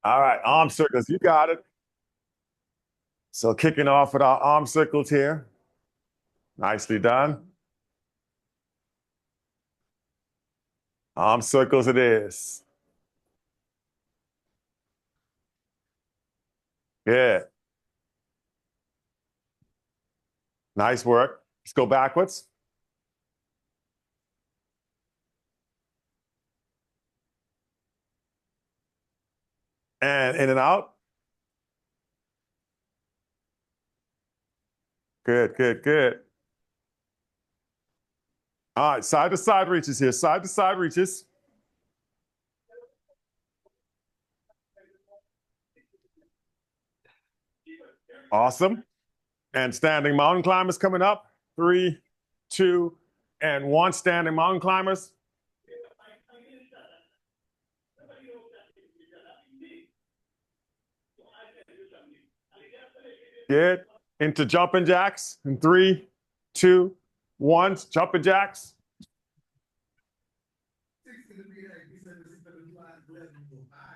All right, arm circles, you got it. So kicking off with our arm circles here. Nicely done. Arm circles it is. Good. Nice work. Let's go backwards. And in and out. Good, good, good. All right, side to side reaches here. Side to side reaches. Awesome. And standing mountain climbers coming up. 3, 2, and 1. Standing mountain climbers. Good. Into jumping jacks. In 3, 2, 1. Jumping jacks.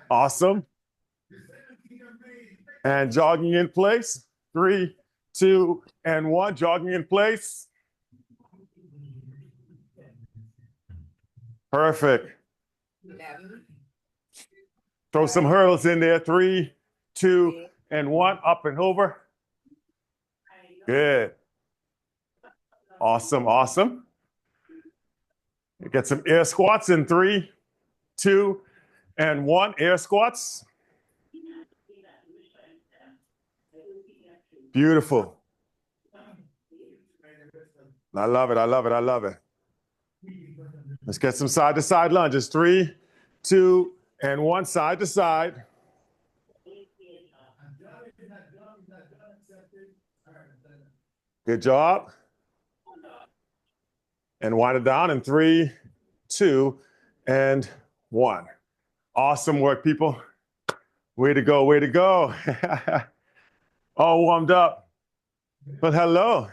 Awesome. And jogging in place. 3, 2, and 1. Jogging in place. Perfect. Throw some hurdles in there. 3, 2, and 1. Up and over. Good. Awesome, awesome. Get some air squats in 3, 2, and 1. Air squats. Beautiful. I love it. I love it. I love it. Let's get some side to side lunges. 3, 2, and 1. Side to side. Good job. And wind it down in 3, 2, and 1. Awesome work, people. Way to go, way to go. All warmed up. But hello.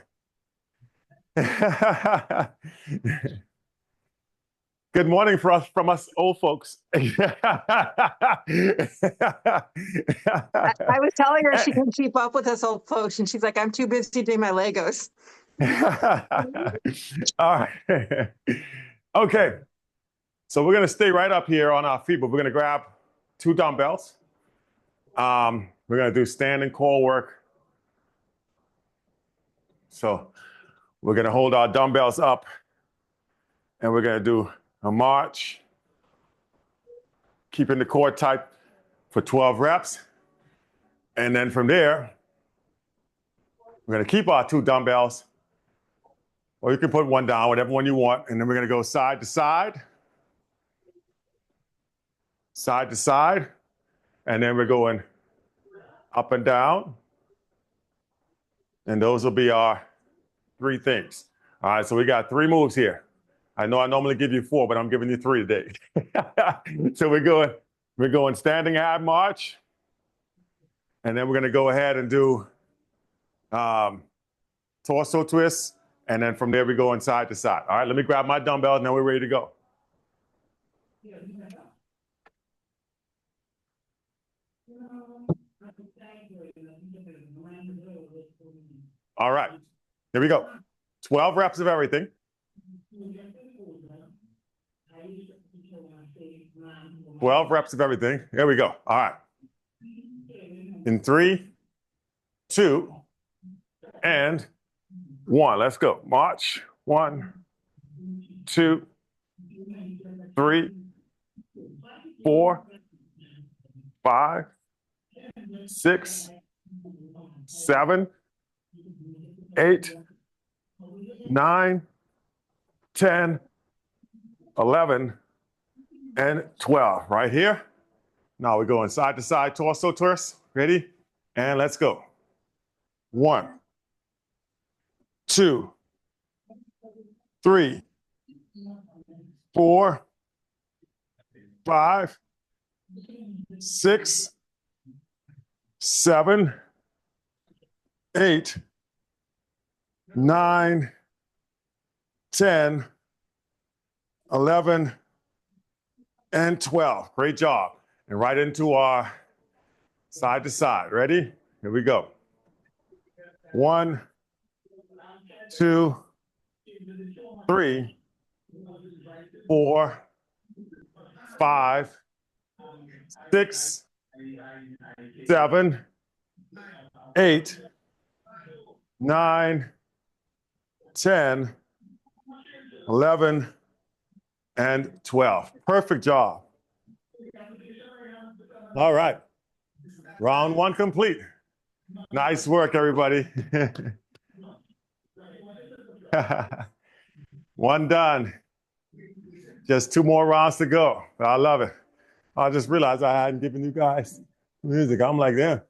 Good morning from us old folks. I was telling her she can keep up with us old folks, and she's like, I'm too busy doing my Legos. All right. Okay. So we're going to stay right up here on our feet, but we're going to grab 2 dumbbells. We're going to do standing core work. So we're going to hold our dumbbells up, and we're going to do a march, keeping the core tight for 12 reps. And then from there, we're going to keep our 2 dumbbells, or you can put 1 down, whatever one you want. And then we're going to go side to side, side to side. And then we're going up and down. And those will be our 3 things. All right, so we got 3 moves here. I know I normally give you 4, but I'm giving you 3 today. So we're going standing ab march. And then we're going to go ahead and do torso twists. And then from there, we go side to side. All right, let me grab my dumbbell, and then we're ready to go. All right, here we go. 12 reps of everything. 12 reps of everything. Here we go. All right. In 3, 2, and 1. Let's go. March. 1, 2, 3, 4, 5, 6, 7, 8, 9, 10, 11, and 12. Right here. Now we're going side to side torso twist. Ready? And let's go. 1, 2, 3, 4, 5, 6, 7, 8, 9, 10, 11, and 12. Great job. And right into our Side to side. Ready? Here we go. 1, 2, 3, 4, 5, 6, 7, 8, 9, 10, 11, and 12. Perfect job. All right. Round 1 complete. Nice work, everybody. 1 done. Just 2 more rounds to go. I love it. I just realized I hadn't given you guys music. I'm like them.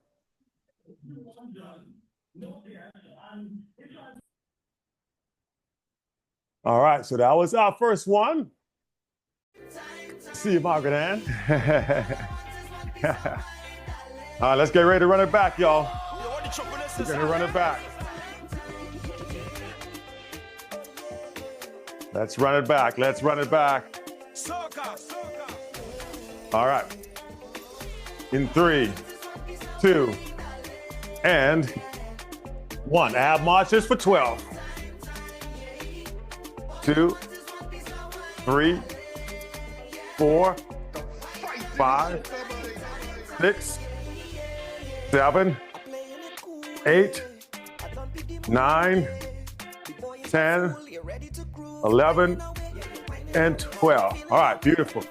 All right, so that was our first one. See you, Margaret Ann. All right, let's get ready to run it back, y'all. We're gonna run it back. Let's run it back. Let's run it back. All right. In 3, 2, and 1. Ab marches for 12. 2, 3, 4, 5, 6, 7, 8, 9, 10, 11, and 12. All right, beautiful.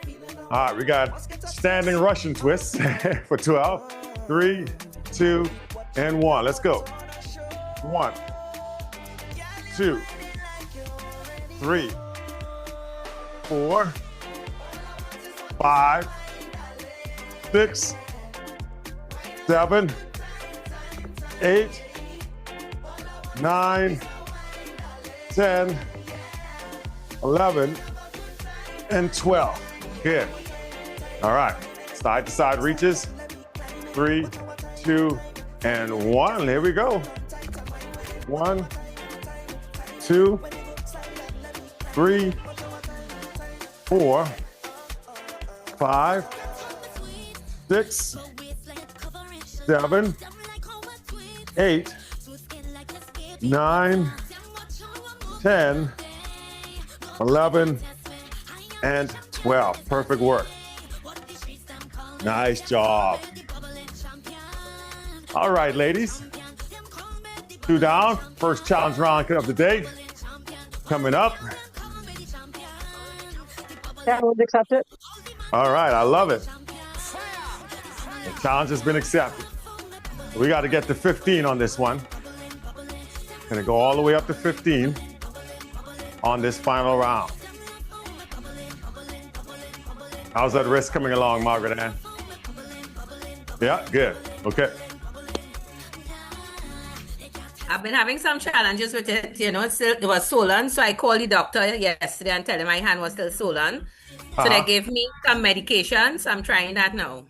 All right, we got standing Russian twists for 12. 3, 2, and 1. Let's go. 1, 2, 3, 4, 5, 6, 7, 8, 9, 10, 11, and 12. Good. All right. Side to side reaches. 3, 2, and 1. Here we go. 1, 2, 3, 4, 5, 6, 7, 8, 9, 10, 11, and 12. Perfect work. Nice job. All right, ladies. 2 down. First challenge round of the day. Coming up. That was accepted. All right, I love it. The challenge has been accepted. We got to get to 15 on this one. Gonna go all the way up to 15 on this final round. How's that wrist coming along, Margaret Ann? Yeah, good. Okay. I've been having some challenges with it. You know, it was swollen. So I called the doctor yesterday and told him my hand was still swollen. So they gave me some medications. I'm trying that now.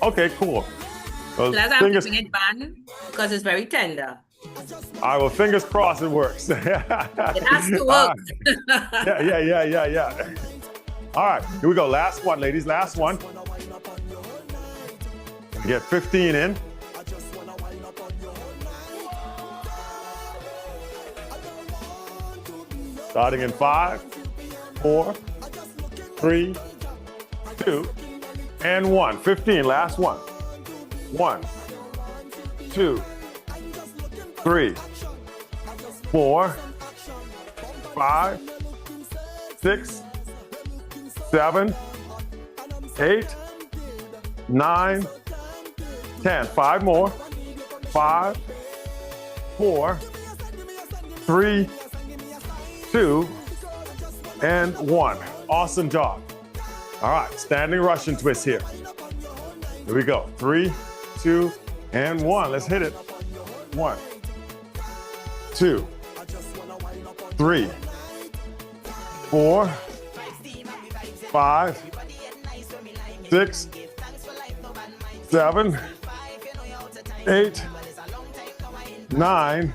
Okay, cool. Well, Plus I'm keeping it banned because it's very tender. All right, well, fingers crossed it works. It has to work. Yeah. All right, here we go. Last one, ladies. Last one. Get 15 in. Starting in 5, 4, 3, 2, and 1. 15, last one. 1, 2, 3, 4, 5, 6, 7, 8, 9, 10. 5 more. 5, 4, 3, 2, and 1. Awesome job. All right, standing Russian twist here. Here we go. 3, 2, and 1. Let's hit it. 1, 2, 3, 4, 5, 6, 7, 8, 9,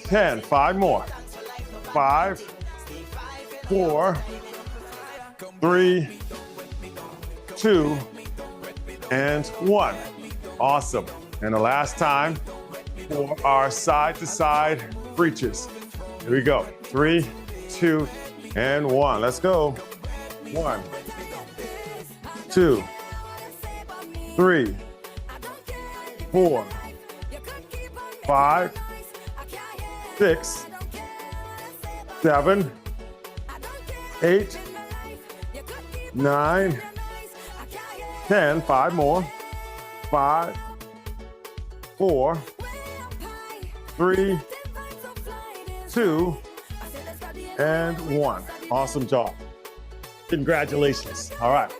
10. 5 more. 5, 4, 3, 2, and 1. Awesome. And the last time for our side to side breaches. Here we go. 3, 2, and 1. Let's go. 1, 2, 3, 4, 5, 6, 7, 8, 9, 10. 5 more. 5, 4, 3, 2, and 1. Awesome job. Congratulations. All right.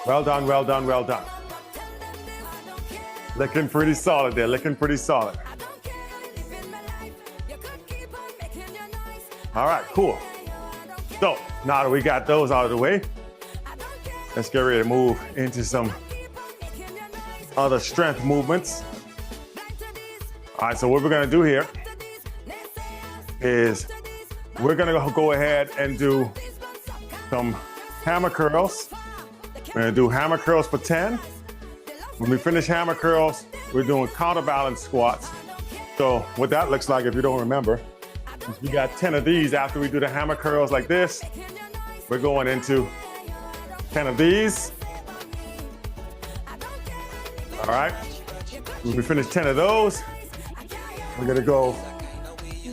Well done, well done, well done. Looking pretty solid there, looking pretty solid. All right, cool. So now that we got those out of the way, let's get ready to move into some other strength movements. All right, so what we're gonna do here is we're gonna go ahead and do some hammer curls. We're gonna do hammer curls for 10. When we finish hammer curls, we're doing counterbalance squats. So what that looks like, if you don't remember, is we got 10 of these after we do the hammer curls like this. We're going into 10 of these. All right, when we finish 10 of those, we're gonna go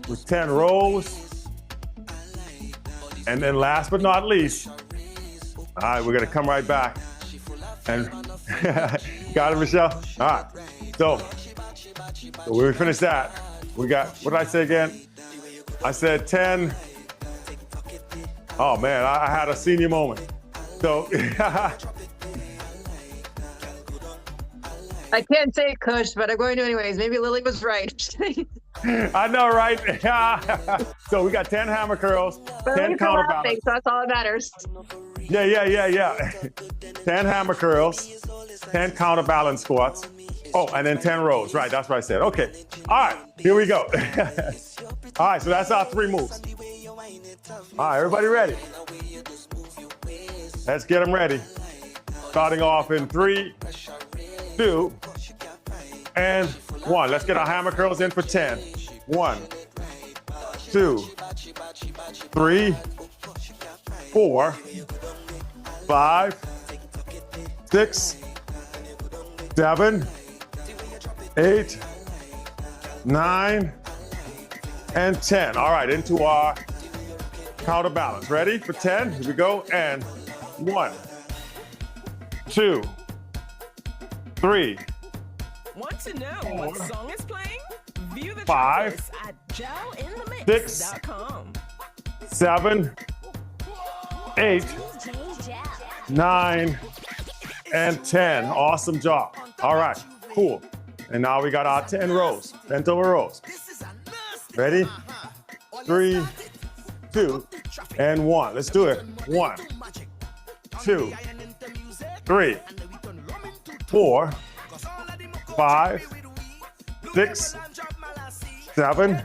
with 10 rows. And then last but not least, all right, we're gonna come right back and got it, Michelle? All right, so when we finish that, we got, what did I say again? I said 10. Oh man, I had a senior moment. So, I can't say Kush, but I'm going to anyways. Maybe Lily was right. I know, right? So we got 10 hammer curls, But 10 counterbalance. so that's all that matters. Yeah. 10 hammer curls, 10 counterbalance squats. Oh, and then 10 rows. Right, that's what I said. Okay. All right, here we go. All right, so that's our 3 moves. All right, everybody ready? Let's get them ready. Starting off in 3, 2, and 1. Let's get our hammer curls in for 10. 1, 2, 3, 4, 5, 6, 7, 8, 9, and 10. All right, into our counterbalance. Ready for 10? Here we go. And 1, 2, 3, Want to know what song is playing? View the 5, tracklist at 6, gelinthemix.com. 7, 8, 9, and 10. Awesome job. All right, cool. And now we got our 10 rows, bent over rows. Ready? 3, 2, and 1. Let's do it. 1, 2, 3, 4, 5, 6, 7,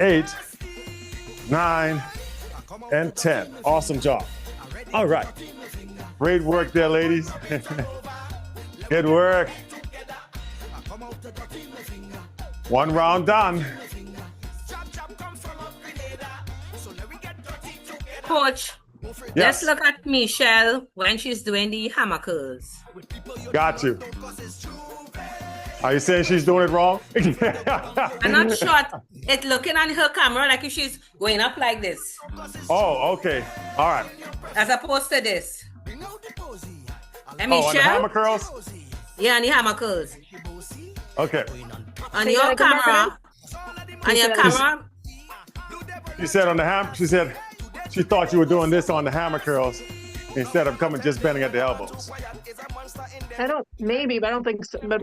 8, 9, and 10. Awesome job. All right. Great work there, ladies. Good work. 1 round done. Coach, Yes. just look at Michelle when she's doing the hammer curls. Got you. Are you saying she's doing it wrong? I'm not sure. It's looking on her camera like if she's going up like this, Oh, okay. All right. as opposed to this. And Oh, on the Michelle, hammer curls? yeah, on the hammer curls. Okay. On Say your that again, camera, on your camera, She said on the ham. She said she thought you were doing this on the hammer curls instead of coming just bending at the elbows. Maybe, but I don't think so. But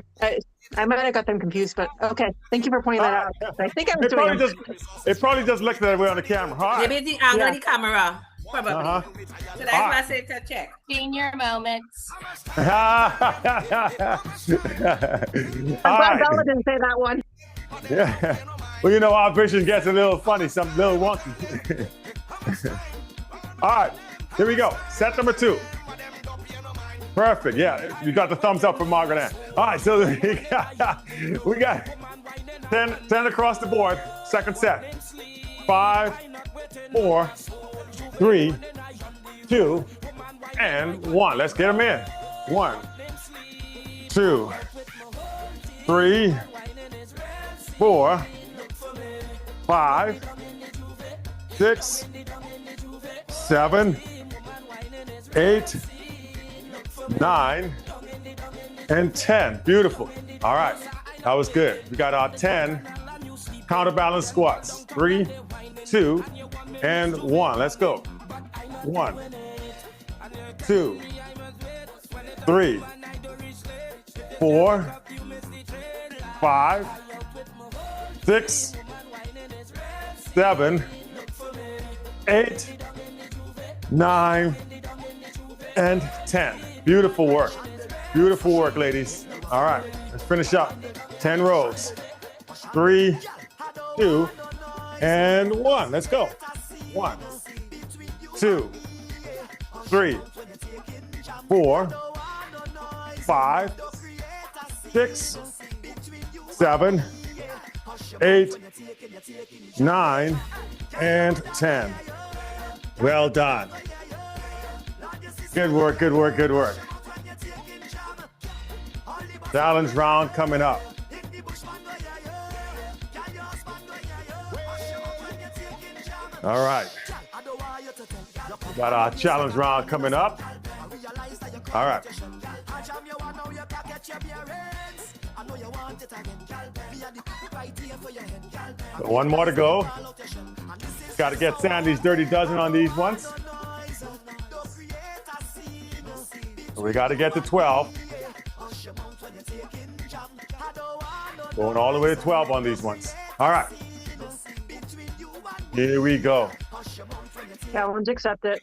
I might have got them confused, but okay. Thank you for pointing that out. I think I was doing It probably just looked that way on the camera. All right. maybe the angle of the camera, probably. Uh-huh. So that's why I said to check. Senior moments. All I'm glad right. Bella didn't say that one. Yeah. Well, you know, our vision gets a little funny, some little wonky. All right, here we go. Set number 2. Perfect. Yeah, you got the thumbs up from Margaret Ann. All right, so we got 10 across the board. Second set. 5, 4, 3, 2, and 1. Let's get them in. 1, 2, 3, 4, 5, 6, 7, 8, 9, and 10. Beautiful. All right, that was good. We got our 10 counterbalance squats. 3, 2, and 1. Let's go. 1, 2, 3, 4, 5, 6, 7, 8, 9, and 10. Beautiful work. Beautiful work, ladies. All right, let's finish up. 10 rows. 3, 2, and 1. Let's go. 1, 2, 3, 4, 5, 6, 7, 8, 9, and 10. Well done. Good work, good work, good work. Challenge round coming up. All right. We got our challenge round coming up. All right. One more to go. Got to get Sandy's dirty dozen on these ones. We got to get to 12. Going all the way to 12 on these ones. All right. Here we go. Challenge accepted.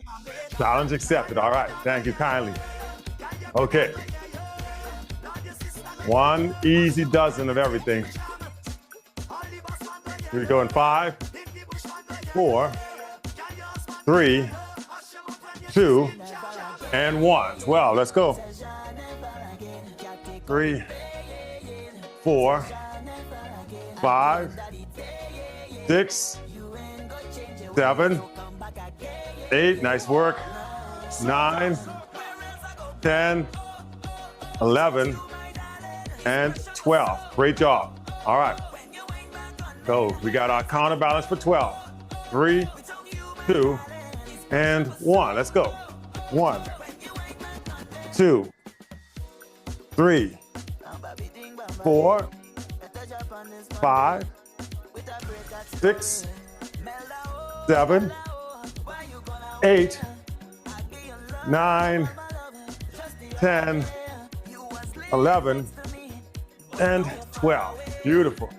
Challenge accepted. All right. Thank you kindly. Okay. One easy dozen of everything. Here we go in 5, 4, 3, 2, and 1. 12. Let's go. 3, 4, 5, 6, 7, 8. Nice work. 9, 10, 11, and 12. Great job. All right. So we got our counterbalance for 12. 3, 2, and 1. Let's go. 1, 2, 3, 4, 5, 6, 7, 8, 9, 10, 11, and 12. Beautiful.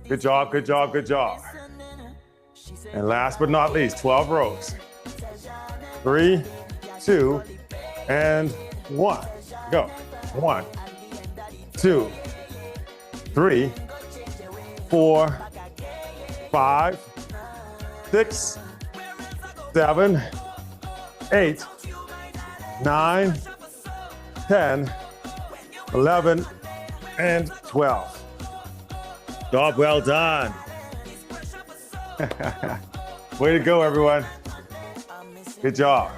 Good job, good job, good job. And last but not least, 12 rows. 3, 2, and 1. Go. 1, 2, 3, 4, 5, 6, 7, 8, 9, 10, 11, and 12. Job well done. Way to go, everyone. Good job.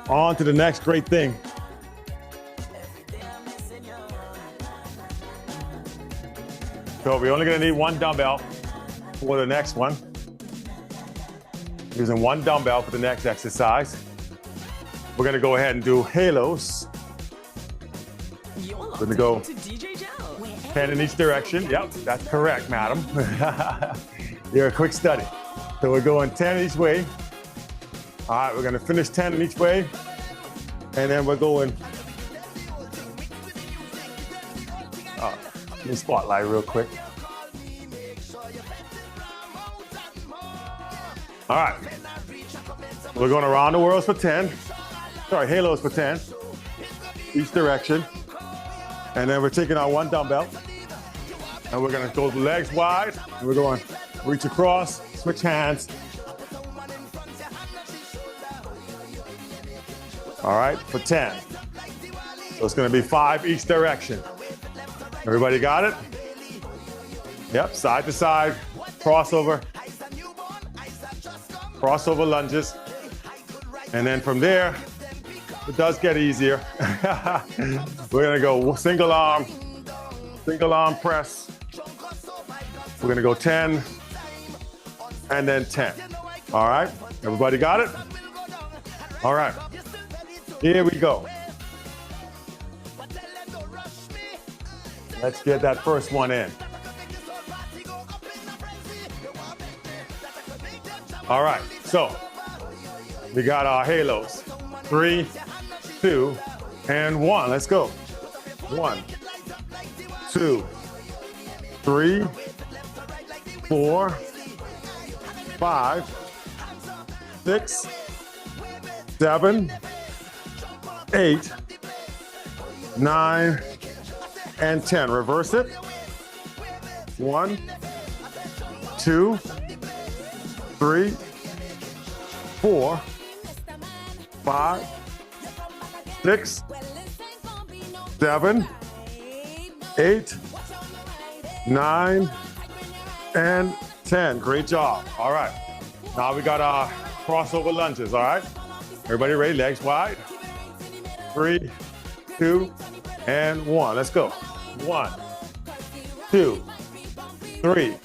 On to the next great thing. So we're only gonna need one dumbbell for the next one. Using one dumbbell for the next exercise. We're gonna go ahead and do halos. We're gonna go 10 in each direction. Yep, that's correct, madam. You're a quick study. So we're going 10 each way. All right, we're gonna finish 10 in each way. And then we're going, let me spotlight real quick. All right, we're going around the world for 10. Sorry, halos for 10, each direction. And then we're taking our one dumbbell and we're gonna go legs wide. And we're going reach across, switch hands. All right, for 10. So it's gonna be 5 each direction. Everybody got it? Yep, side to side, crossover lunges. And then from there, it does get easier. We're gonna go single arm press. We're gonna go 10 and then 10. All right, everybody got it? All right, here we go. Let's get that first one in. All right, so we got our halos. 3, 2, and 1. Let's go. 1, 2, 3, 4, 5, 6, 7, 8, 9, and 10. Reverse it. 1, 2, 3, 4, 5, 6, 7, 8, 9, and 10. Great job. All right. Now we got our crossover lunges. All right. Everybody ready? Legs wide. 3, 2, and 1. Let's go. 1, 2, 3,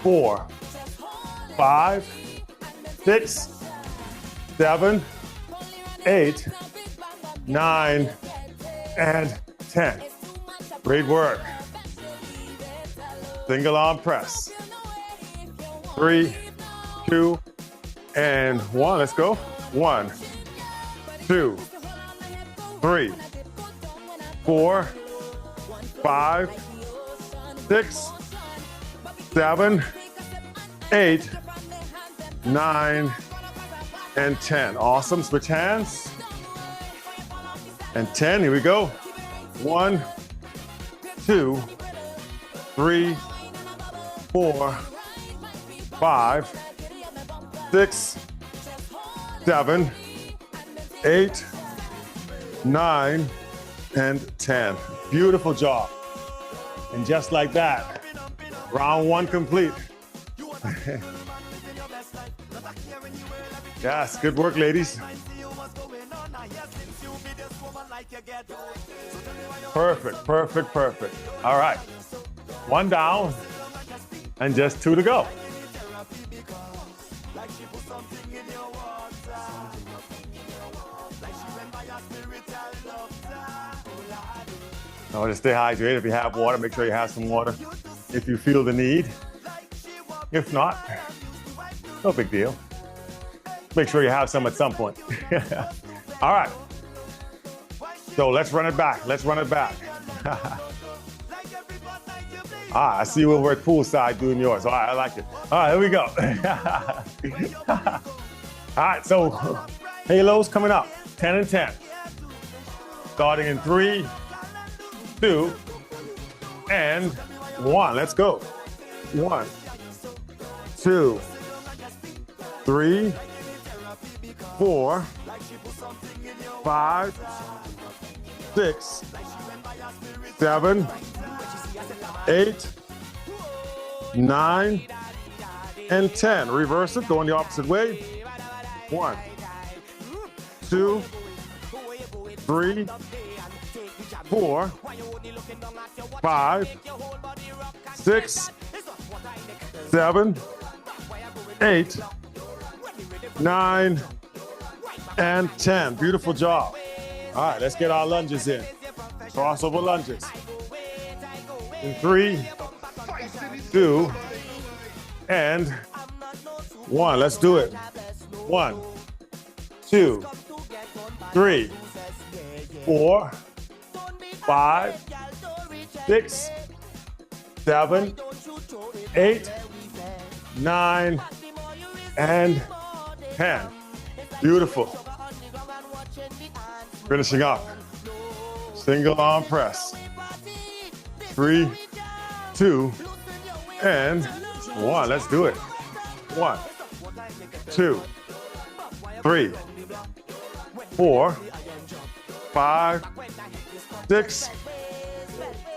4, 5, 6, 7, 8, 9, and 10. Great work. Single arm press. 3, 2, and 1. Let's go. 1, 2, 3, 4, 5, 6, 7, 8, 9, and 10. Awesome. Switch hands. And 10. Here we go. 1, 2, 3, 4, 5, 6, 7, 8, 9, and 10. Beautiful job. And just like that, round 1 complete. Yes, good work, ladies. Perfect, perfect, perfect. All right, 1 down and just 2 to go. Now just stay hydrated. If you have water, make sure you have some water if you feel the need. If not, no big deal. Make sure you have some at some point. All right. So let's run it back. Let's run it back. I see you over at poolside doing yours. All right, I like it. All right, here we go. All right, so halos coming up. 10 and 10. Starting in 3, 2, and 1. Let's go. 1, 2, 3, 4, 5, 6, 7, 8, 9, and 10. Reverse it, going the opposite way. 1, 2, 3, 4, 5, 6, 7, 8, 9, and 10. Beautiful job. All right, let's get our lunges in. Crossover lunges. In 3, 2, and 1. Let's do it. 1, 2, 3, 4, 5, 6, 7, 8, 9, and 10. Beautiful. Finishing up. Single arm press. 3, 2, and 1. Let's do it. 1, 2, 3, 4, 5, 6,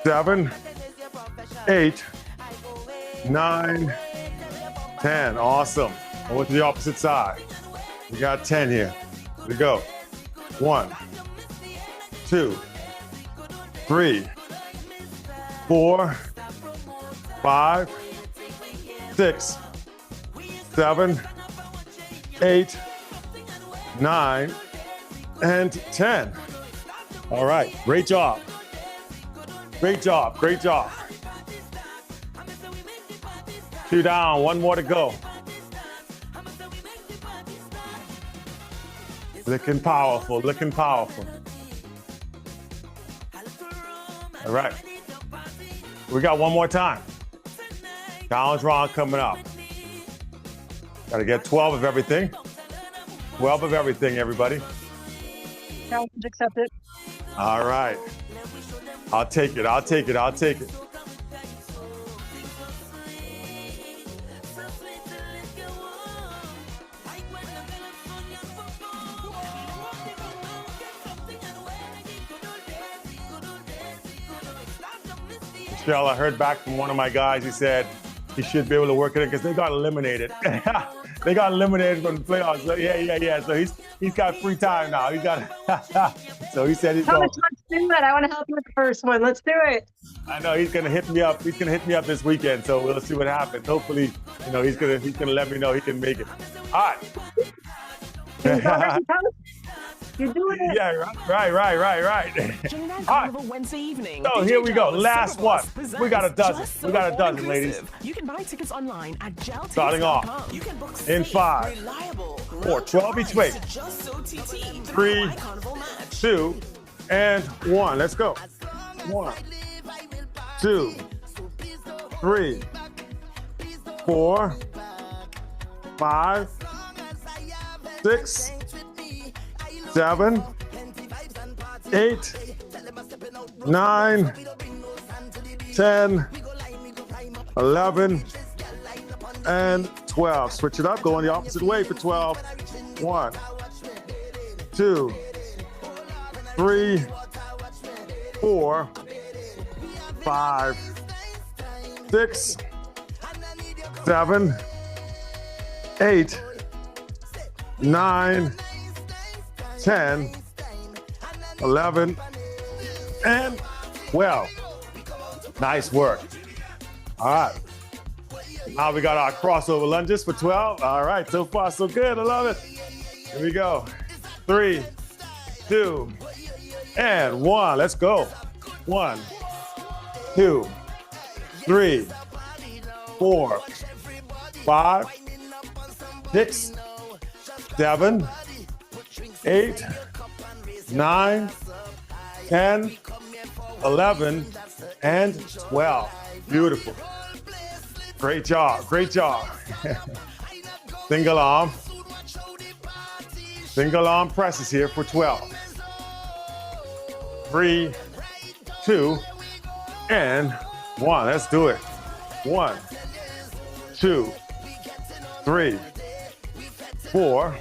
7, 8, 9, 10. Awesome. I went to the opposite side. We got 10 here. Here we go. 1, 2, 3, 4, 5, 6, 7, 8, 9, and 10. All right, great job. Great job, great job. 2 down, 1 more to go. Looking powerful, looking powerful. All right, we got 1 more time. Challenge round coming up. Got to get 12 of everything. 12 of everything, everybody. Challenge accepted. All right. I'll take it, I'll take it, I'll take it. Michelle, I heard back from one of my guys. He said he should be able to work it in because they got eliminated. They got eliminated from the playoffs. So yeah. So he's got free time now. He got so he said he's going. Let's do it. I want to help you with the first one. Let's do it. I know he's gonna hit me up. He's gonna hit me up this weekend. So we'll see what happens. Hopefully, you know, he's gonna let me know he can make it. All right. You're doing it. Yeah, right. Join that All right. Carnival Wednesday evening. So DJ here we go. Gel Last one. Superboss We got a presents dozen. Just We got a So dozen, ladies. All-Inclusive. You can buy tickets online at geltaste.com. Starting off. You can book In safe, 5, reliable, 4, 12 each way. Just So TT. 3, My Carnival match. 2, and 1. Let's go. 1, 2, 3, 4, 5, 6, 7, 8, 9, 10, 11, and 12. Switch it up. Going the opposite way for 12. 1, 2, 3, 4, 5, 6, 7, 8, 9, 10, 11, and 12. Nice work. All right. Now we got our crossover lunges for 12. All right, so far so good. I love it. Here we go. 3, 2, and 1. Let's go. 1, 2, 3, 4, 5, 6, 7, 8, 9, 10, 11, and 12. Beautiful. Great job. Great job. Single arm. Single arm presses here for 12. 3, 2, and 1. Let's do it. 1, 2, 3, 4,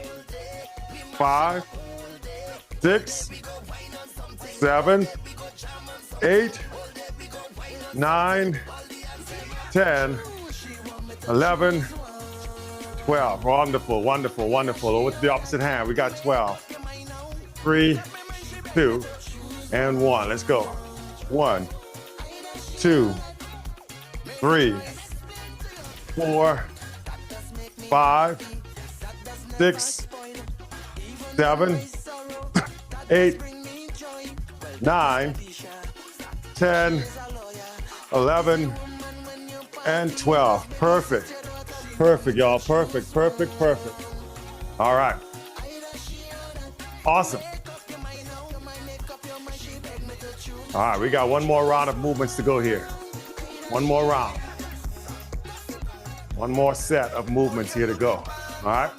5, 6, 7, 8, 9, 10, 11, 12. Wonderful, wonderful, wonderful. Over to the opposite hand. We got 12. 3, 2, and 1. Let's go. 1, 2, 3, 4, 5, 6, 7, 8, 9, 10, 11, and 12. Perfect. Perfect, y'all. Perfect, perfect, perfect. All right. Awesome. All right, we got one more round of movements to go here. One more round. One more set of movements here to go. All right.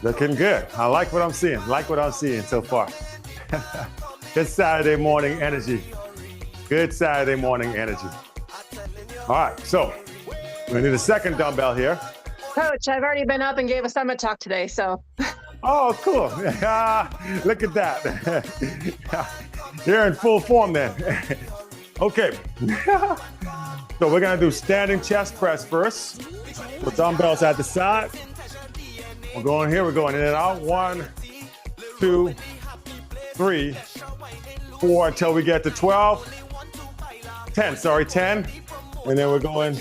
Looking good. I like what I'm seeing. Like what I'm seeing so far. Good Saturday morning energy. Good Saturday morning energy. All right, so we need a second dumbbell here. Coach, I've already been up and gave a summit talk today, so. Oh, cool. Look at that. You're in full form then. Okay. So we're going to do standing chest press first. With dumbbells at the side. We're going here. We're going in and out. 1, 2, 3, 4 until we get to 12. 10, sorry, 10. And then we're going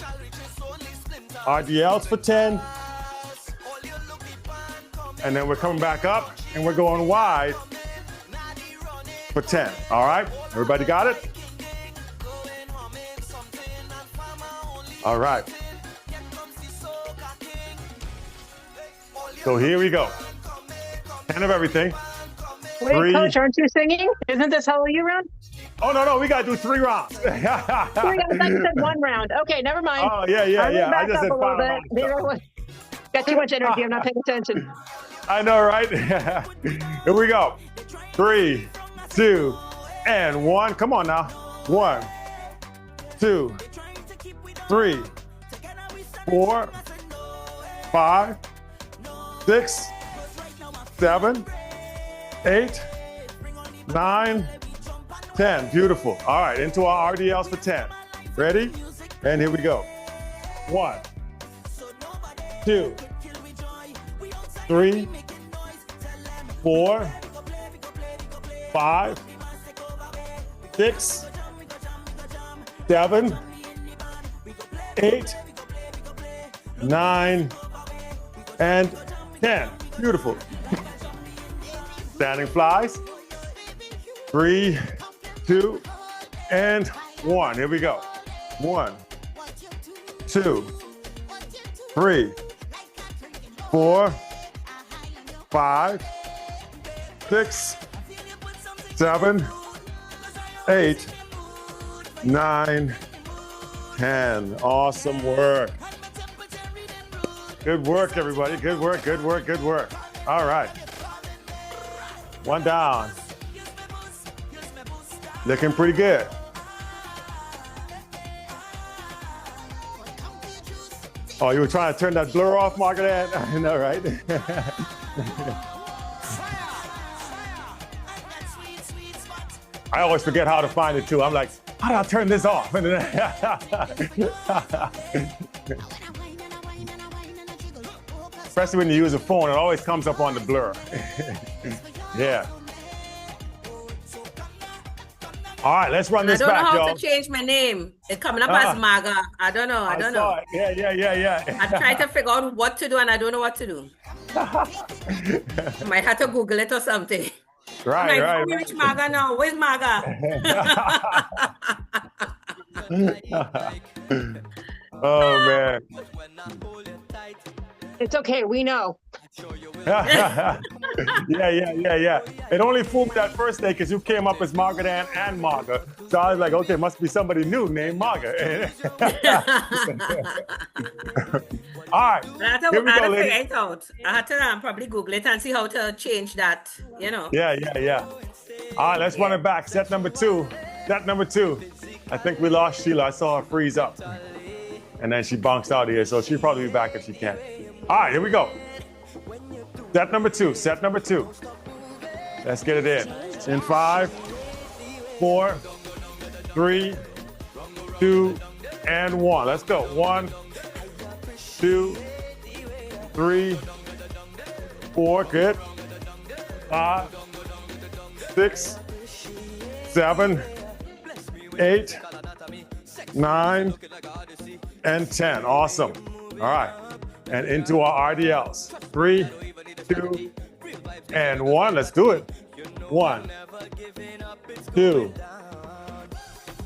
RDLs for 10. And then we're coming back up and we're going wide for 10. All right, everybody got it? All right. So here we go. 10 of everything. Wait, 3. Coach, aren't you singing? Isn't this Hallelujah round? Oh, no, we got to do 3 rounds. 3 rounds. I thought you said 1 round. Okay, never mind. Oh, yeah. I Back just up said a little 5 bit. rounds. There was- Got too much energy. I'm not paying attention. I know, right? Here we go. 3, 2, and 1. Come on now. 1, 2, 3, 4, 5, 6, 7, 8, 9, 10. Beautiful. All right, into our RDLs for 10. Ready? And here we go. 1, 2, 3, 4, 5, 6, 7, 8, 9, and 10. Beautiful. Standing flies. 3, 2, and 1. Here we go. 1, 2, 3, 4, 5, 6, 7, 8, 9, 10. Awesome work. Good work, everybody. Good work, good work, good work. All right. 1 down. Looking pretty good. Oh, you were trying to turn that blur off, Margaret? I know, right? I always forget how to find it too. I'm like, how do I turn this off? Especially when you use a phone, it always comes up on the blur. Yeah. All right, let's run this back, y'all. I don't know how to change my name. It's coming up as Maga. I don't know. I don't know. Yeah. I'm trying to figure out what to do and I don't know what to do. I might have to Google it or something. Right, I'm like, which Maga now? Where's Maga? Oh, man. It's okay. We know. Yeah. It only fooled me that first day because you came up as Margaret Ann and Marga. So I was like, okay, must be somebody new named Marga. All right. I had to figure it out. I had to probably Google it and see how to change that, you know. Yeah. All right, let's run it back. Set number 2. Set number 2. I think we lost Sheila. I saw her freeze up. And then she bounced out of here, so she'll probably be back if she can. All right, here we go. Set number 2. Set number 2. Let's get it in. In 5, 4, 3, 2, and 1. Let's go. 1, 2, 3, 4. Good. 5, 6, 7, 8, 9, and 10. Awesome. All right. And into our RDLs. 3, 2, and 1. Let's do it. 1, 2,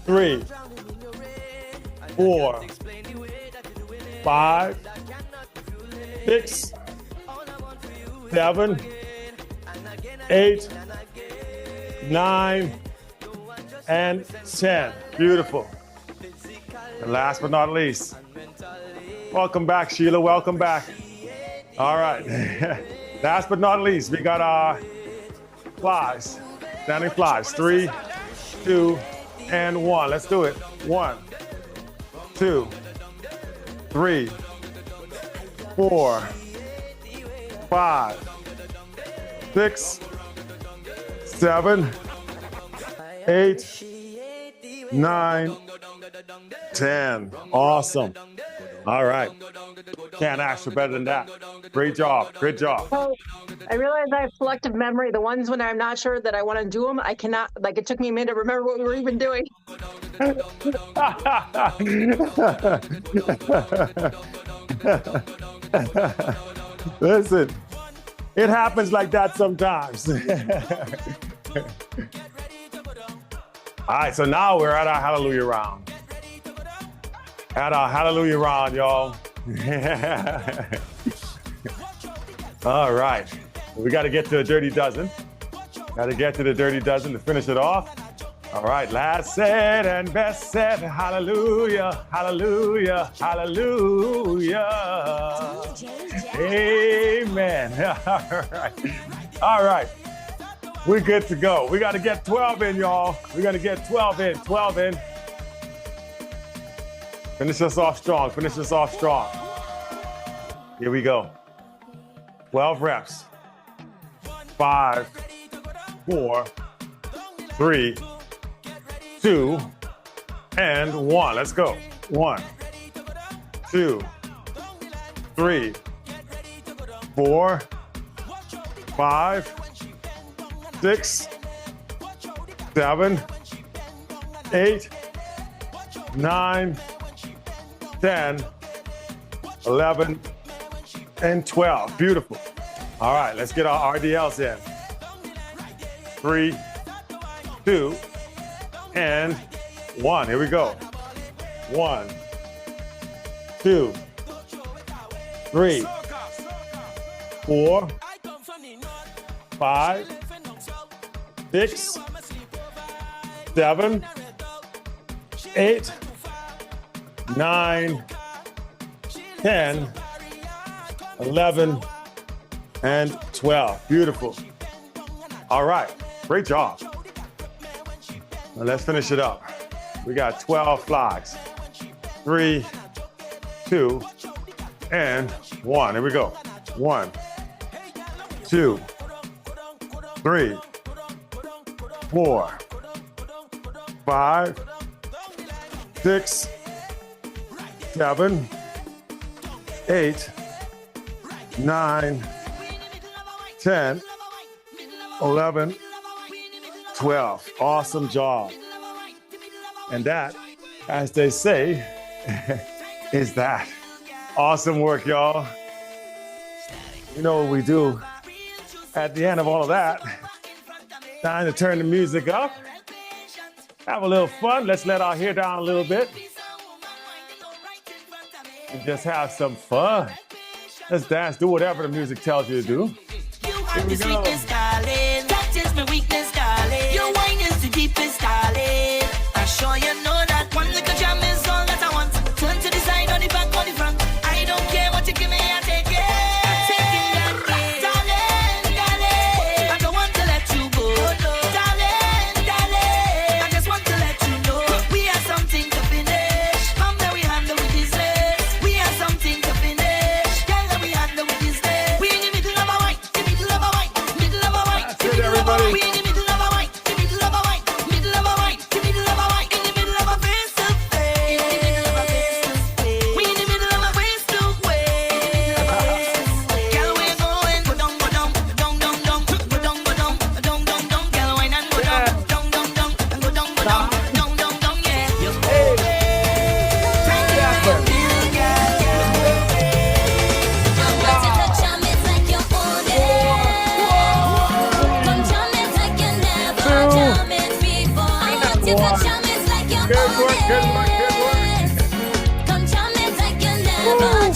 3, 4, 5, 6, 7, 8, 9, and 10. Beautiful. And last but not least, welcome back, Sheila. Welcome back. All right. Last but not least, we got our flies, standing flies. 3, 2, and 1. Let's do it. 1, 2, 3, 4, 5, 6, 7, 8, 9, 10. Awesome. All right. Can't ask for better than that. Great job. Great job. So I realized I have selective memory. The ones when I'm not sure that I want to do them, I cannot, like it took me a minute to remember what we were even doing. Listen, it happens like that sometimes. All right, so now we're at our hallelujah round. At our hallelujah round, y'all. All right, we got to get to a dirty dozen. Got to get to the dirty dozen to finish it off. All right, last said and best said, hallelujah, hallelujah, hallelujah. Amen. All right. We're good to go. We got to get 12 in, y'all. We got to get 12 in, 12 in. Finish us off strong, finish us off strong. Here we go. 12 reps. 5, 4, 3, 2, and 1. Let's go. 1, 2, 3, 4, 5, 6, 7, 8, 9, 10, 11, and 12. Beautiful. All right, let's get our RDLs in. 3, 2, and 1. Here we go. 1, 2, 3, 4, 5, 6, 7, 8, 9, 10, 11, and 12. Beautiful. All right, great job. Now let's finish it up. We got 12 flags. 3, 2, and 1. Here we go. 1, 2, 3, 4, 5, 6, 7, 8, 9, 10, 11, 12. Awesome job. And that, as they say, is that. Awesome work, y'all. You know what we do at the end of all of that? Time to turn the music up. Have a little fun. Let's let our hair down a little bit. And just have some fun. Let's dance, do whatever the music tells you to do. Here we go. That is my weakness, darling. Your wine is the deepest, darling. I'm sure you know that one little jam is all that I want. Turn to the side or the back or the front. I don't care what you give me, I take it. I'm taking that way. Darling, darling, I don't want to let you go. Darling, darling, I just want to let you know we have something to finish. Come there, we handle with business. We have something to finish. Girl, that we handle with business. We in the middle of a white, the middle of a white, middle of a white. That's it, everybody. We in the middle of a white, the middle of a white, middle of a white, the middle of a white, in the middle of a face to face. We in the middle of a face to face. Girl, we're going go down, go down, down, down, down, go down, go down, down, down, down. Girl, wine and go down, down, down, down, go down, go down, down, down, down, yeah. Good work, good work, good work.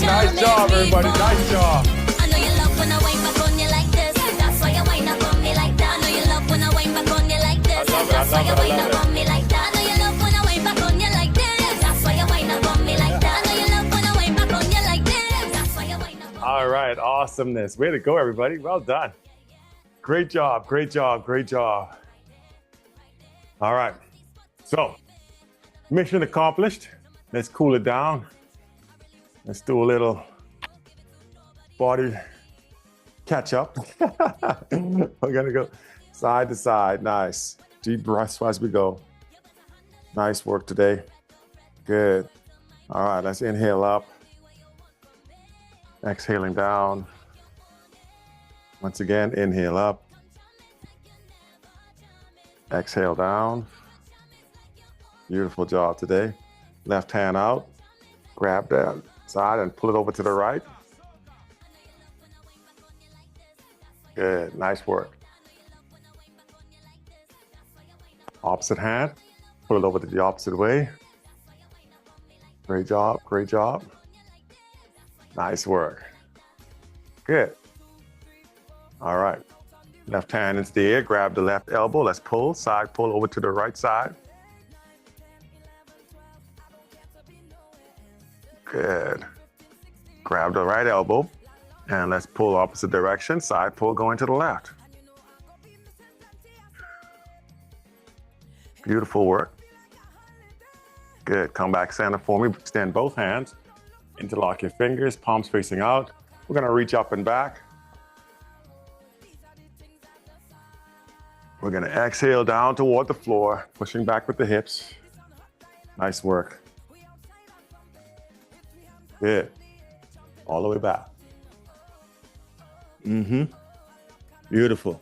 Nice job, everybody. Nice job. I know you love when I wind back on you like this. That's why you wind up on me like that. I know you love when I wind back on you like this. I love it, That's why you I love it, wind I up love on me like that. I know you love when I wind back on you like this. That's why you wind up on me like that. I know you love when I wind back on you like this. That's why you wind up on me. All right, awesomeness. Way to go, everybody. Well done. Great job, great job, great job. All right, so mission accomplished. Let's cool it down. Let's do a little body catch up. We're gonna go side to side. Nice. Deep breaths as we go. Nice work today. Good. All right, let's inhale up. Exhaling down. Once again, inhale up. Exhale down. Beautiful job today. Left hand out. Grab that side and pull it over to the right. Good, nice work. Opposite hand, pull it over to the opposite way. Great job, great job. Nice work. Good. All right, left hand into the air, grab the left elbow, let's pull, side pull over to the right side. Good. Grab the right elbow and let's pull opposite direction. Side pull going to the left. Beautiful work. Good. Come back center for me. Extend both hands. Interlock your fingers, palms facing out. We're going to reach up and back. We're going to exhale down toward the floor, pushing back with the hips. Nice work. Good. All the way back. Beautiful.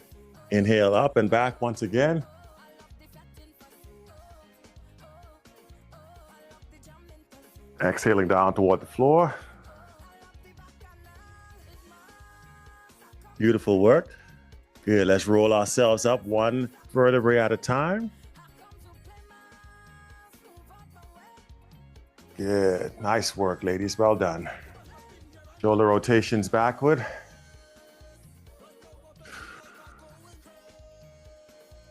Inhale up and back once again. Exhaling down toward the floor. Beautiful work. Good. Let's roll ourselves up one vertebrae at a time. Good. Nice work, ladies. Well done. Shoulder rotations backward.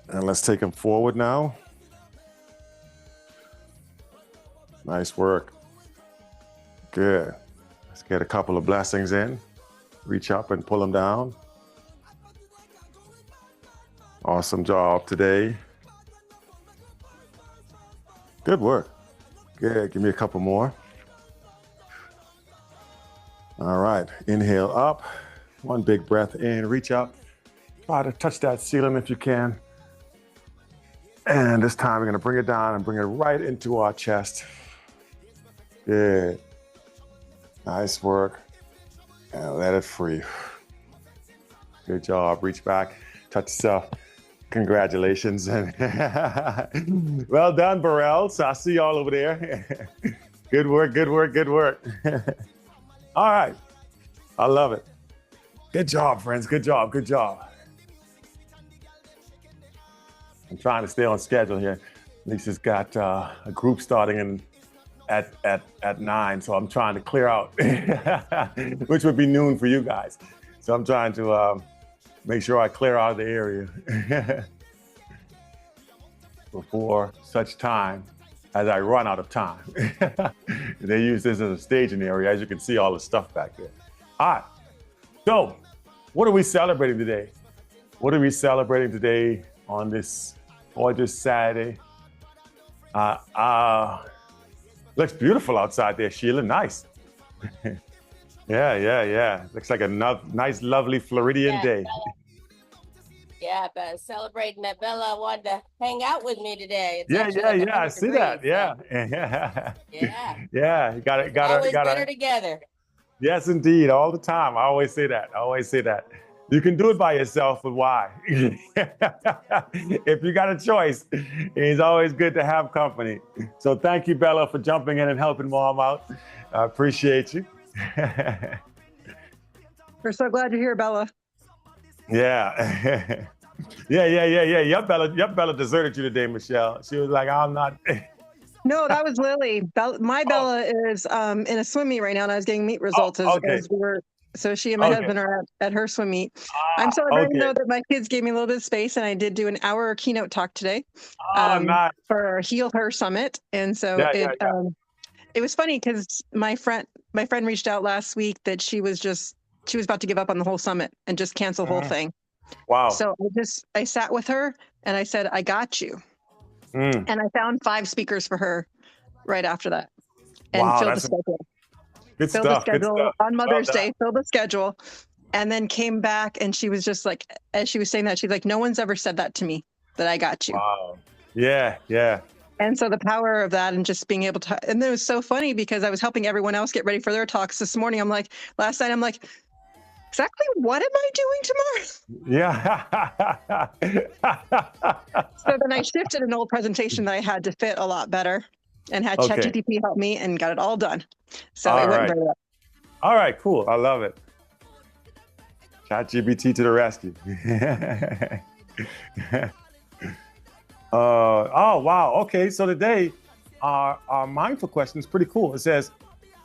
And let's take them forward now. Nice work. Good. Let's get a couple of blessings in. Reach up and pull them down. Awesome job today. Good work. Good. Give me a couple more. All right. Inhale up. One big breath in. Reach up. Try to touch that ceiling if you can. And this time we're going to bring it down and bring it right into our chest. Good. Nice work. And let it free. Good job. Reach back. Touch yourself. Congratulations. Well done, Burrell. So I see y'all over there. Good work, good work, good work. All right. I love it. Good job, friends. Good job, good job. I'm trying to stay on schedule here. Lisa's got a group starting at 9, so I'm trying to clear out, which would be noon for you guys. So I'm trying to make sure I clear out the area before such time as I run out of time. They use this as a staging area. As you can see, all the stuff back there. All right. So what are we celebrating today? What are we celebrating today on this gorgeous Saturday? Looks beautiful outside there, Sheila. Nice. Yeah. Looks like a nice, lovely Floridian day. Yeah, but celebrating that Bella wanted to hang out with me today. Yeah. I see that. Yeah. Yeah. You got better together. Yes, indeed. All the time. I always say that. You can do it by yourself, but why? If you got a choice, it's always good to have company. So thank you, Bella, for jumping in and helping Mom out. I appreciate you. We're so glad you're here, Bella. Yeah. Yeah. Your Bella deserted you today, Michelle. She was like, I'm not. No, that was Lily. My Bella is in a swim meet right now, and I was getting meet results as we were. So she and my husband are at her swim meet. I'm celebrating though that my kids gave me a little bit of space, and I did do an hour keynote talk today nice. for Heal Her Summit. And so it was funny because my friend reached out last week that she was about to give up on the whole summit and just cancel the whole thing. Wow. So I sat with her and I said, I got you. And I found 5 speakers for her right after that. And filled the schedule. Good fill stuff. The schedule on Mother's Day. Fill the schedule. and then came back, and she was just like, as she was saying that, she's like, no one's ever said that to me, that I got you. Wow. Yeah, yeah. And so the power of that, and just being able to, and it was so funny because I was helping everyone else get ready for their talks this morning. Last night, I'm like, exactly what am I doing tomorrow? Yeah. So then I shifted an old presentation that I had to fit a lot better, and had ChatGPT help me, and got it all done. So it went very well. All right, cool. I love it. ChatGPT to the rescue. Oh, wow. Okay, so today our mindful question is pretty cool. It says,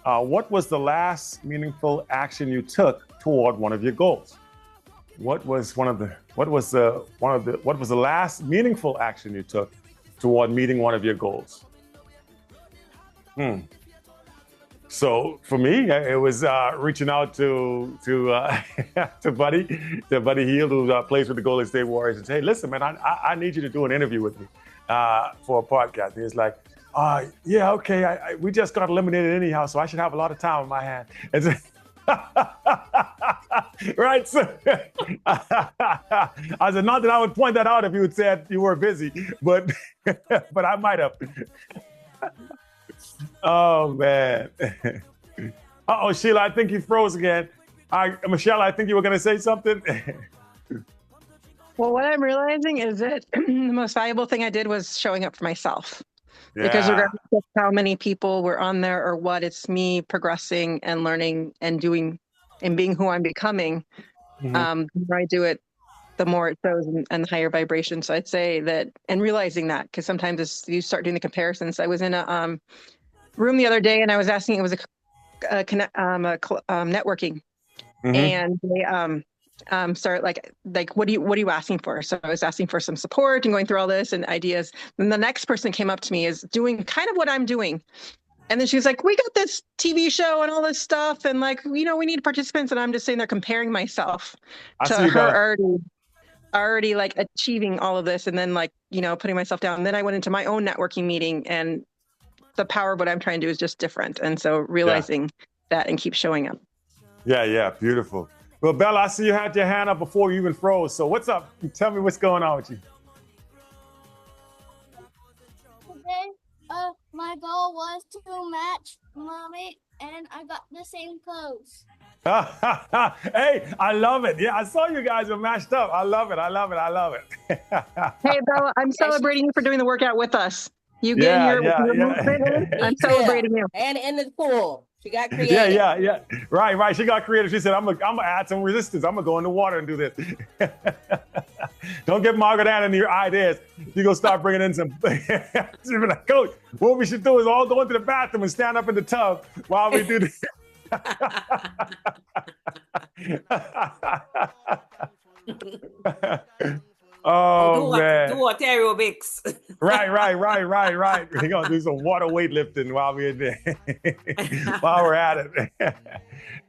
what was the last meaningful action you took toward one of your goals? What was the last meaningful action you took toward meeting one of your goals? So for me, it was reaching out to Buddy Hield, who plays with the Golden State Warriors, and say, hey, listen, man, I need you to do an interview with me for a podcast. And he's like, yeah, okay, we just got eliminated anyhow, so I should have a lot of time on my hand. And so, right? So I said, not that I would point that out if you had said you were busy, but I might have. Oh, man. Uh-oh, Sheila, I think you froze again. Michelle, I think you were going to say something. Well, what I'm realizing is that the most valuable thing I did was showing up for myself. Yeah. Because regardless of how many people were on there or what, it's me progressing and learning and doing and being who I'm becoming. Mm-hmm. The more I do it, the more it shows and the higher vibration. So I'd say that, and realizing that, because sometimes you start doing the comparisons. I was in a room the other day, and I was asking, it was a networking, mm-hmm. and they started like, what are you asking for? So I was asking for some support and going through all this and ideas. Then the next person came up to me is doing kind of what I'm doing. And then she was like, we got this TV show and all this stuff. And like, we need participants. And I'm just sitting there comparing myself to her already like achieving all of this. And then like, putting myself down. And then I went into my own networking meeting, and the power of what I'm trying to do is just different. And so realizing that and keep showing up. Yeah. Beautiful. Well, Bella, I see you had your hand up before you even froze. So what's up? Tell me what's going on with you. Today, my goal was to match Mommy, and I got the same clothes. Hey, I love it. Yeah, I saw you guys were matched up. I love it. Hey, Bella, I'm celebrating you for doing the workout with us. You getting your movement in? I'm celebrating you. And in the pool. She got creative. Yeah. Right. She got creative. She said, I'm gonna add some resistance. I'm gonna go in the water and do this. Don't get Margaret Ann into your ideas. You're gonna start bringing in some. She's be like, Coach, what we should do is all go into the bathroom and stand up in the tub while we do this. Oh, man. Do aerobics. Right. We're going to do some water weightlifting while we're in there. While we're at it.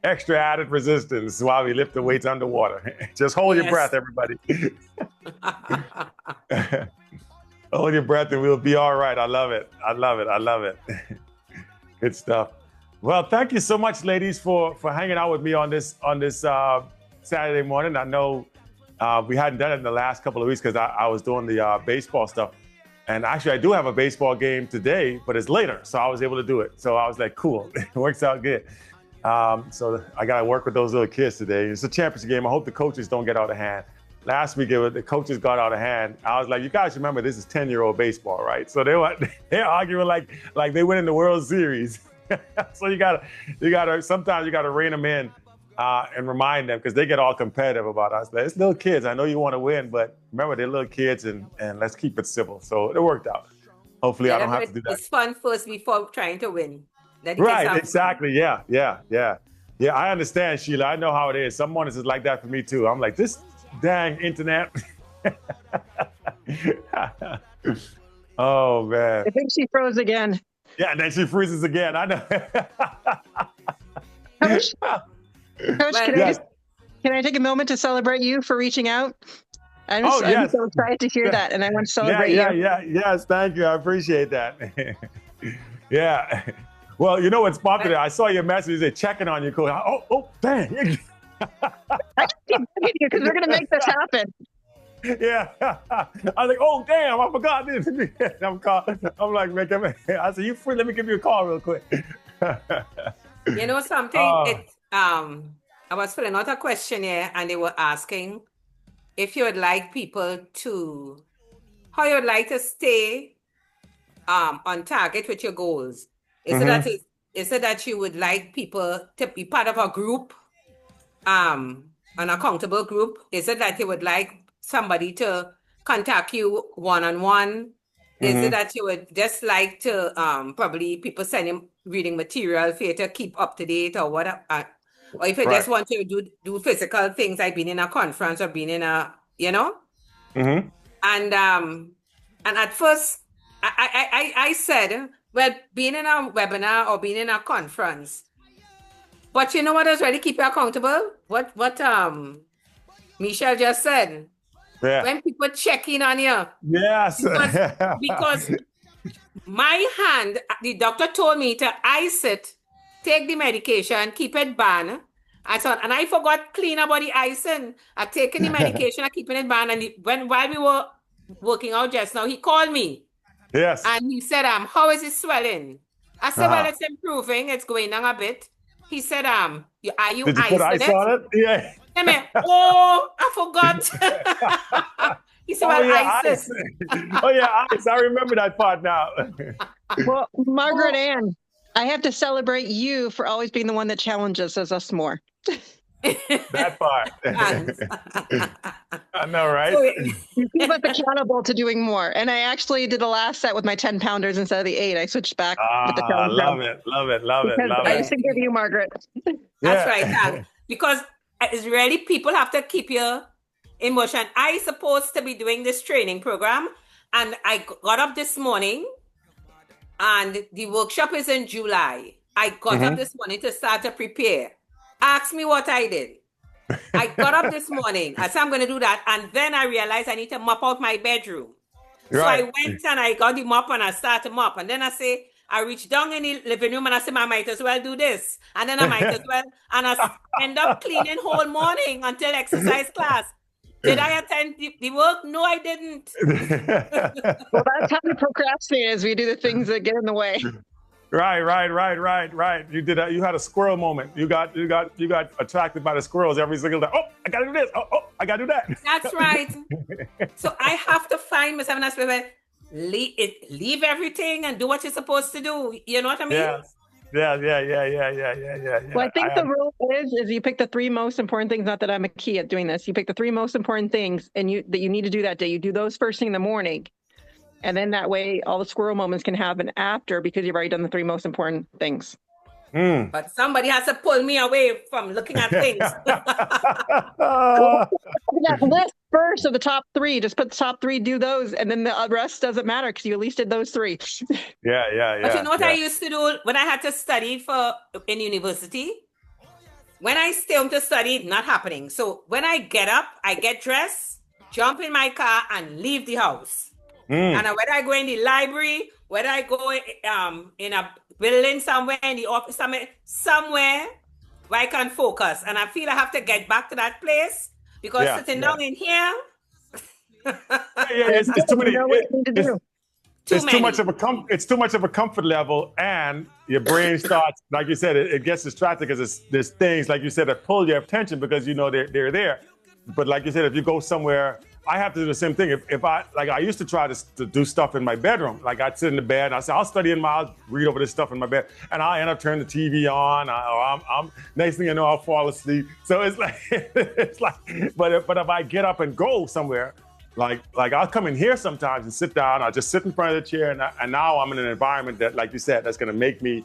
Extra added resistance while we lift the weights underwater. Just hold your breath, everybody. Hold your breath and we'll be all right. I love it. Good stuff. Well, thank you so much, ladies, for hanging out with me on this Saturday morning. I know we hadn't done it in the last couple of weeks because I was doing the baseball stuff. And actually, I do have a baseball game today, but it's later. So I was able to do it. So I was like, cool, it works out good. So I got to work with those little kids today. It's a championship game. I hope the coaches don't get out of hand. Last week, the coaches got out of hand. I was like, you guys remember this is 10-year-old baseball, right? So they're arguing like they win in the World Series. So you gotta sometimes you gotta rein them in and remind them, because they get all competitive about us. But it's little kids. I know you want to win, but remember they're little kids, and let's keep it civil. So it worked out. Hopefully, I don't have to do that. It's fun first before trying to win. Right? Exactly. Yeah. I understand, Sheila. I know how it is. Some mornings is like that for me too. I'm like, this dang internet. Oh man. I think she froze again. Yeah, and then she freezes again. I know. Coach, can I take a moment to celebrate you for reaching out? I'm so excited to hear that, and I want to celebrate you. Yes, thank you. I appreciate that. Yeah. Well, you know what's popular? I saw your message. They're checking on you, Coach. Oh, dang. I just keep bugging you because we're going to make this happen. Yeah. I was like, oh, damn, I forgot this. I'm like, man, I said, you free? Let me give you a call real quick. You know something? I was filling out a questionnaire and they were asking if you would like people to, how you would like to stay on target with your goals. Is it that you would like people to be part of a group, an accountable group? Is it that you would like somebody to contact you one-on-one? Is it that you would just like to probably people sending reading material for you to keep up to date or whatever? Or if you just want to do physical things like being in a conference or being in a, you know? And at first I said, well, being in a webinar or being in a conference. But you know what does really keep you accountable? What Michelle just said. Yeah. When people check in on you. Yes. Because my hand, the doctor told me to ice it, take the medication, keep it banned. And I forgot clean about the icing. I taken the medication, I keeping it banned. And while we were working out just now, he called me. Yes. And he said, how is it swelling? I said, well, it's improving. It's going down a bit. He said, are you Did you put ice on it? Yeah. I forgot. He said, ice. Oh, yeah, ice. I remember that part now. Well, Margaret Ann, I have to celebrate you for always being the one that challenges us more. That part. I know, right? So you keep us accountable to doing more. And I actually did the last set with my 10 pounders instead of the 8. I switched back with the challenge. Love it. I used to give you, Margaret. That's right. Because it's really people have to keep you in motion. I supposed to be doing this training program, and I got up this morning, and the workshop is in July. I got up this morning to start to prepare. Ask me what I did. I got up this morning. I said I'm going to do that, and then I realized I need to mop out my bedroom. So I went and I got the mop and I started to mop, and then I reached down in the living room and I said, I might as well do this. And then I might as well. And I end up cleaning whole morning until exercise class. Did I attend the work? No, I didn't. Well, that's how we procrastinate, is we do the things that get in the way. Right. You did that. You had a squirrel moment. You got attracted by the squirrels every single day. Oh, I gotta do this. Oh, I gotta do that. That's right. So I have to find myself and leave everything and do what you're supposed to do. You know what I mean? Yeah. Well, I think the rule is you pick the 3 most important things. Not that I'm a key at doing this. You pick the 3 most important things and that you need to do that day. You do those first thing in the morning. And then that way all the squirrel moments can happen after, because you've already done the 3 most important things. But somebody has to pull me away from looking at things. That list first of the top 3. Just put the top 3, do those, and then the rest doesn't matter because you at least did those 3. Yeah. But you know what I used to do when I had to study in university? When I stay home to study, not happening. So when I get up, I get dressed, jump in my car, and leave the house. And whether I go in the library, whether I go in a building somewhere, in the office, somewhere where I can focus. And I feel I have to get back to that place because sitting down in here. It's too many. It's too much of a comfort level, and your brain starts, like you said, it gets distracted because there's things, like you said, that pull your attention because you know they're there. But like you said, if you go somewhere, I have to do the same thing. If I used to try to do stuff in my bedroom. Like I'd sit in the bed and I say, I'll study I'll read over this stuff in my bed, and I'll end up turning the TV on. I'm next thing you know, I'll fall asleep. So it's like, but if I get up and go somewhere, like I'll come in here sometimes and sit down. I'll just sit in front of the chair, and now I'm in an environment that, like you said, that's going to make me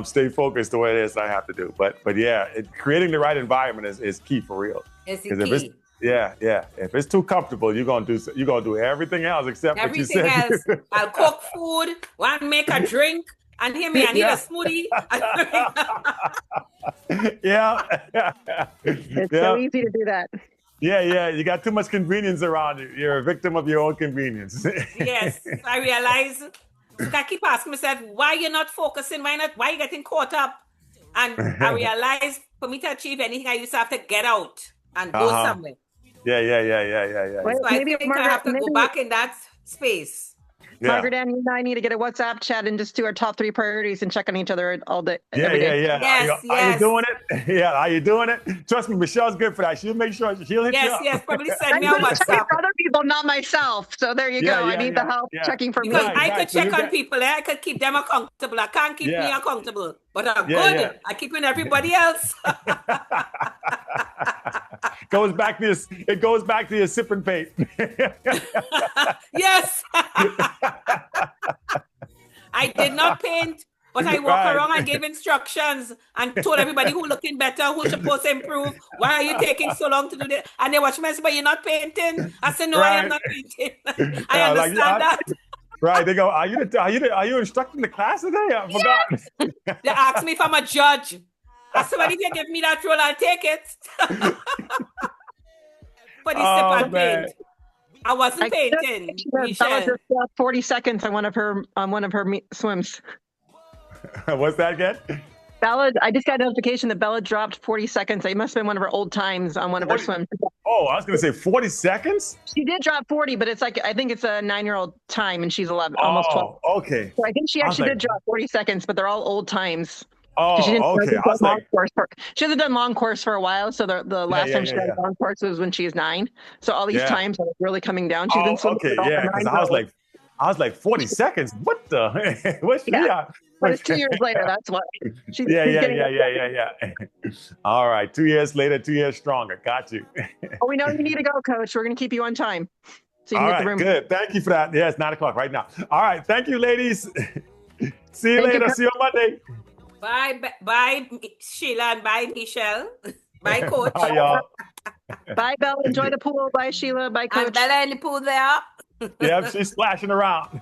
stay focused the way it is I have to do. But yeah, creating the right environment is key for real. It's the key. Yeah. If it's too comfortable, you're gonna do everything else except what you said. Everything else. I'll cook food, make a drink, and hear me, I need a smoothie. Yeah. It's so easy to do that. Yeah. You got too much convenience around you. You're a victim of your own convenience. Yes, I realize. I keep asking myself, why you're not focusing? Why you getting caught up And I realized for me to achieve anything, I used to have to get out and go somewhere. Yeah. Well, So I think I have to go back in that space. Margaret Ann, you and I need to get a WhatsApp chat and just do our top 3 priorities and check on each other all day. Every day. Yes, Are you doing it? Yeah, are you doing it? Trust me, Michelle's good for that. She'll make sure she'll hit you up. Yes, probably send me a WhatsApp. For other people, not myself. So there you go. I need the help checking for me. Because I could check on people. I could keep them accountable. I can't keep me accountable. But I'm good. I keeping everybody else. It goes back to your sipping paint. Yes. I did not paint, but I walk around and gave instructions and told everybody who looking better, who's supposed to improve. Why are you taking so long to do this? And they watch me and say, but you're not painting. I said, no, I am not painting. I understand that. Right. They go, are you instructing the class today? I forgot. Yes. They asked me if I'm a judge. I said, well, if you give me that role, I'll take it. For the sip and paint. I wasn't painting. Bella just 40 seconds on one of her swims. What's that again? Bella, I just got a notification that Bella dropped 40 seconds. It must have been one of her old times on one of her swims. Oh, I was going to say 40 seconds? She did drop 40, but it's like, I think it's a 9-year-old time and she's 11, almost 12. Okay. So I think she actually did drop 40 seconds, but they're all old times. Oh, okay. She hasn't done long course for a while, so the last time she did long course was when she was 9. So all these times are really coming down. She's been swimming. Okay, because I was like 40 seconds. What the? What's she at? But it's 2 years later. That's why. Yeah. All right, 2 years later, 2 years stronger. Got you. Oh, we know you need to go, Coach. We're going to keep you on time. So you all can right, get the room. Good. Thank you for that. Yeah, it's 9 o'clock right now. All right, thank you, ladies. See you later. See you on Monday. Bye, Sheila, and bye, Michelle. Bye, Coach. Bye, y'all. Bye, Bella. Enjoy the pool. Bye, Sheila. Bye, Coach. And Bella in the pool there. Yep, she's splashing around.